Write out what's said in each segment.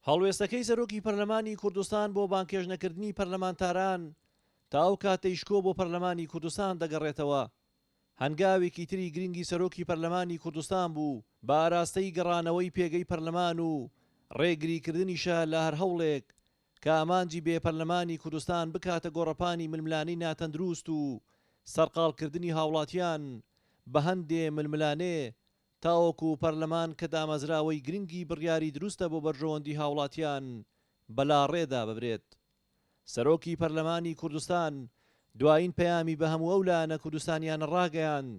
هەڵوێستەکەی سەرۆکی پەرلەمانی کوردستان بۆ بانکێژنەکردنی پەرلەمانتاران تا ئەو کاتەیشکۆ بۆ پەرلەمانی کوردستان دەگەڕێتەوە. هەنگاوێکی تری گرنگی سەرۆکی پەرلەمانی کوردستان بوو بە ئاراستەی گەڕانەوەی پێگەی پەرلەمان و ڕێگریکردنیشە لە هەر هەوڵێک کە ئامانجی بێ پەرلەمانی کوردستان بکاتە گۆڕەپانی ململانەی ناتەندروست و سەرقاڵکردنی هاوڵاتیان بە هەندێ ململانێ تاوەکو پەرلەمان کە دامەزراوەی گرنگی بڕیاری دروستە بۆ بەرژەوەندی هاوڵاتیان بەلاڕێدا ببرێت. سەرۆکی پەرلەمانی کوردستان دوایین پەیامی بە هەموو ئەو لایەنە کوردستانیان ڕاگەیاند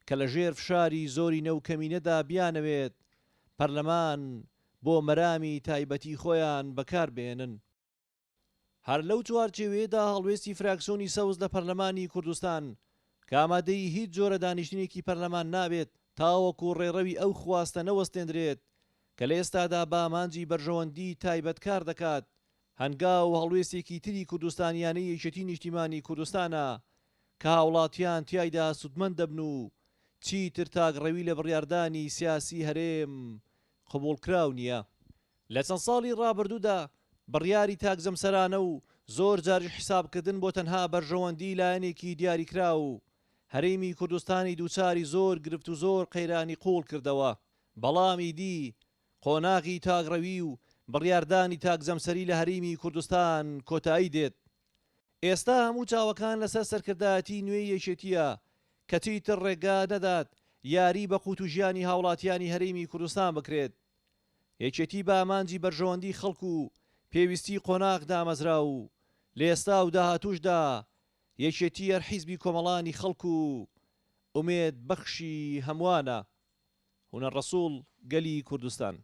کە لە ژێر فشاری زۆری نەوکەمینەدا بیانەوێت پەرلەمان بۆ مەرامی تایبەتی خۆیان بەکاربێنن. هەر لەو چوارچێوەیەدا هەڵوێستی فراکسیۆنی سەوز لە پەرلەمانی کوردستان کە ئامادەی هیچ جۆرە دانیشتنێکی پەرلەمان نابێت تاوەکو ڕێڕەوی ئەو خواستە نەوەستێنرێت کە لە ئێستادا بە ئامانجی بەرژەوەندی تایبەت کار دەکات. هەنگاو هەڵوێستێکی تری کوردستانیانەی یەکێتی نیشتیمانی کوردستانە کە هاوڵاتیان تیایدا سودمەند دەبن و چیتر تاگڕەوی لە بڕیاردانی سیاسی هەرێم قبوڵکراو نییە. لە چەند ساڵی ڕابردوودا بڕیاری تاکزەمسەرانە و زۆر جاریش حسابکردن بۆ تەنها بەرژەوەندی لایەنێکی دیاریکرا و هەرێمی کوردستانی دووچاری زۆر گرفت و زۆر قەیرانی قوڵ کردەوە. بەڵامی دی قۆناغی تاگڕەوی و بڕیاردانی تاکزەمسەری لە هەرێمی کوردستان کۆتایی دێت. ئێستا هەموو چاوەکان لەسەر سەرکردایەتی نوێی یەکێتیە کە چیتر ڕێگا نەدات یاری بە قوت و ژیانی هاوڵاتیانی هەرێمی کوردستان بکرێت. یەکێتی بە ئامانجی بەرژەوەندی خەڵک و پێویستی قۆناغ دامەزرا و لە ئێستا و داهاتووشدا یەکێتی هەر حیزبی کۆمەڵانی خەڵک و ئومێد بەخشی هەمووانە. هونەر ڕەسوڵ گەلی کوردستان.